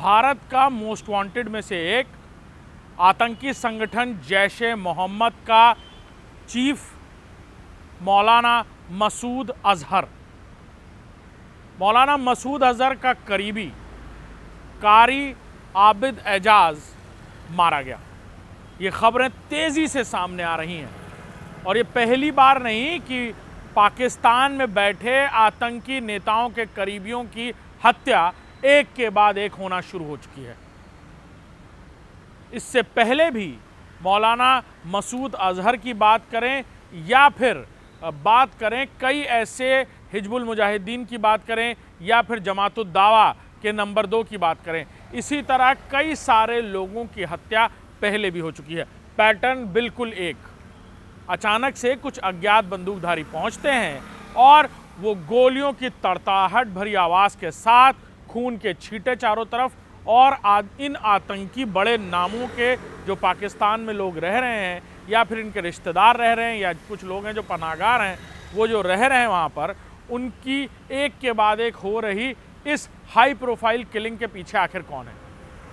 भारत का most wanted में से एक आतंकी संगठन जैश-ए मोहम्मद का चीफ मौलाना मसूद अजहर, मौलाना मसूद अजहर का करीबी कारी आबिद एजाज मारा गया। ये खबरें तेज़ी से सामने आ रही हैं और ये पहली बार नहीं कि पाकिस्तान में बैठे आतंकी नेताओं के करीबियों की हत्या एक के बाद एक होना शुरू हो चुकी है। इससे पहले भी मौलाना मसूद अजहर की बात करें या फिर बात करें कई ऐसे हिजबुल मुजाहिदीन की बात करें या फिर जमातुद दावा के नंबर 2 की बात करें, इसी तरह कई सारे लोगों की हत्या पहले भी हो चुकी है। पैटर्न बिल्कुल एक, अचानक से कुछ अज्ञात बंदूकधारी पहुंचते हैं और वो गोलियों की तड़ताहट भरी आवाज़ के साथ खून के छींटे चारों तरफ और इन आतंकी बड़े नामों के जो पाकिस्तान में लोग रह रहे हैं या फिर इनके रिश्तेदार रह रहे हैं या कुछ लोग हैं जो पनाहगार हैं, वो जो रह रहे हैं वहाँ पर, उनकी एक के बाद एक हो रही इस हाई प्रोफाइल किलिंग के पीछे आखिर कौन है।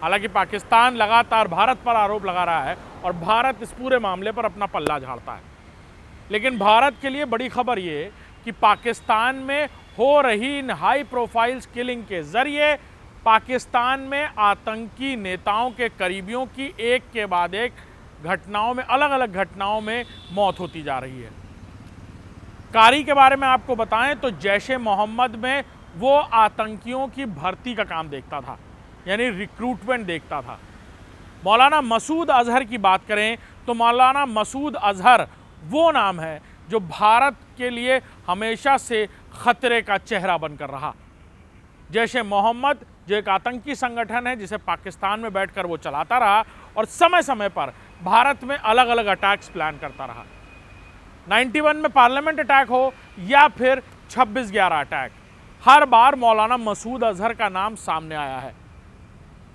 हालांकि पाकिस्तान लगातार भारत पर आरोप लगा रहा है और भारत इस पूरे मामले पर अपना पल्ला झाड़ता है, लेकिन भारत के लिए बड़ी खबर ये कि पाकिस्तान में हो रही इन हाई प्रोफाइल किलिंग के ज़रिए पाकिस्तान में आतंकी नेताओं के करीबियों की एक के बाद एक घटनाओं में, अलग अलग घटनाओं में मौत होती जा रही है। कारी के बारे में आपको बताएं तो जैश-ए मोहम्मद में वो आतंकियों की भर्ती का काम देखता था, यानी रिक्रूटमेंट देखता था। मौलाना मसूद अजहर की बात करें तो मौलाना मसूद अजहर वो नाम है जो भारत के लिए हमेशा से खतरे का चेहरा बनकर रहा। जैश-ए मोहम्मद जो एक आतंकी संगठन है जिसे पाकिस्तान में बैठकर वो चलाता रहा और समय समय पर भारत में अलग अलग अटैक्स प्लान करता रहा। 91 में पार्लियामेंट अटैक हो या फिर 26/11 अटैक, हर बार मौलाना मसूद अजहर का नाम सामने आया है।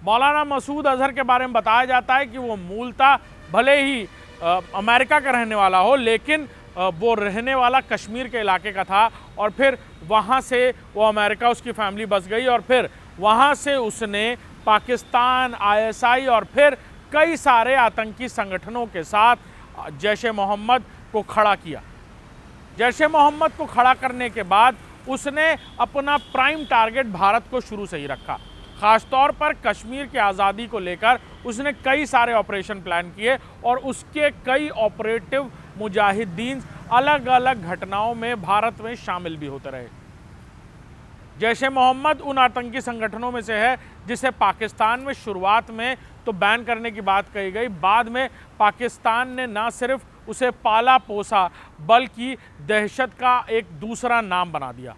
मौलाना मसूद अजहर के बारे में बताया जाता है कि वो मूलतः भले ही अमेरिका का रहने वाला हो, लेकिन वो रहने वाला कश्मीर के इलाके का था और फिर वहाँ से वो अमेरिका, उसकी फैमिली बस गई और फिर वहाँ से उसने पाकिस्तान, ISI और फिर कई सारे आतंकी संगठनों के साथ जैश-ए मोहम्मद को खड़ा किया। जैश-ए मोहम्मद को खड़ा करने के बाद उसने अपना प्राइम टारगेट भारत को शुरू से ही रखा। ख़ासतौर पर कश्मीर की आज़ादी को लेकर उसने कई सारे ऑपरेशन प्लान किए और उसके कई ऑपरेटिव मुजाहिदीन अलग अलग घटनाओं में भारत में शामिल भी होते रहे। जैश-ए मोहम्मद उन आतंकी संगठनों में से है जिसे पाकिस्तान में शुरुआत में तो बैन करने की बात कही गई, बाद में पाकिस्तान ने ना सिर्फ उसे पाला पोसा बल्कि दहशत का एक दूसरा नाम बना दिया।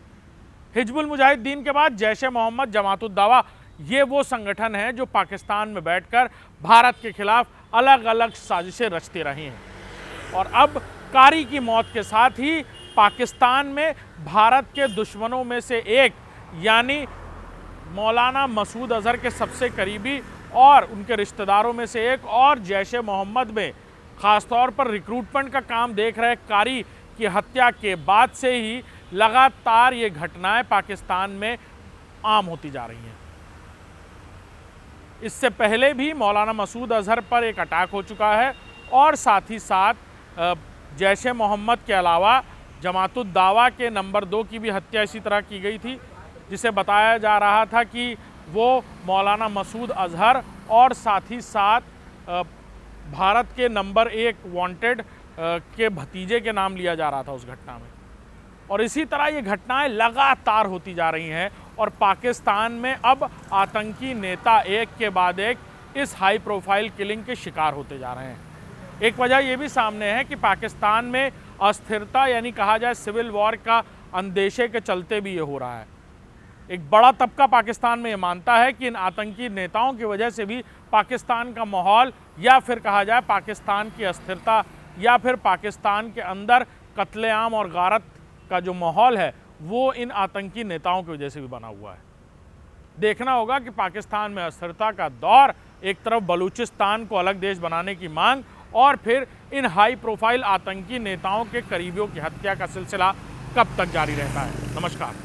हिजबुल मुजाहिदीन के बाद जैश-ए मोहम्मद, जमातुद दावा, ये वो संगठन है जो पाकिस्तान में बैठकर भारत के खिलाफ अलग अलग साजिशें रचते रही हैं और अब कारी की मौत के साथ ही पाकिस्तान में भारत के दुश्मनों में से एक यानी मौलाना मसूद अजहर के सबसे करीबी और उनके रिश्तेदारों में से एक और जैश-ए मोहम्मद में ख़ासतौर पर रिक्रूटमेंट का काम देख रहे कारी की हत्या के बाद से ही लगातार ये घटनाएं पाकिस्तान में आम होती जा रही हैं। इससे पहले भी मौलाना मसूद अजहर पर एक अटैक हो चुका है और साथ ही साथ जैश-ए मोहम्मद के अलावा जमातुद दावा के नंबर 2 की भी हत्या इसी तरह की गई थी, जिसे बताया जा रहा था कि वो मौलाना मसूद अजहर और साथ ही साथ भारत के नंबर 1 वांटेड के भतीजे के नाम लिया जा रहा था उस घटना में। और इसी तरह ये घटनाएं लगातार होती जा रही हैं और पाकिस्तान में अब आतंकी नेता एक के बाद एक इस हाई प्रोफाइल किलिंग के शिकार होते जा रहे हैं। एक वजह ये भी सामने है कि पाकिस्तान में अस्थिरता, यानी कहा जाए सिविल वॉर का अंदेशे के चलते भी ये हो रहा है। एक बड़ा तबका पाकिस्तान में ये मानता है कि इन आतंकी नेताओं की वजह से भी पाकिस्तान का माहौल या फिर कहा जाए पाकिस्तान की अस्थिरता या फिर पाकिस्तान के अंदर कत्लेआम और गारत का जो माहौल है वो इन आतंकी नेताओं की वजह से भी बना हुआ है। देखना होगा कि पाकिस्तान में अस्थिरता का दौर, एक तरफ बलूचिस्तान को अलग देश बनाने की मांग और फिर इन हाई प्रोफाइल आतंकी नेताओं के करीबियों की हत्या का सिलसिला कब तक जारी रहता है। नमस्कार।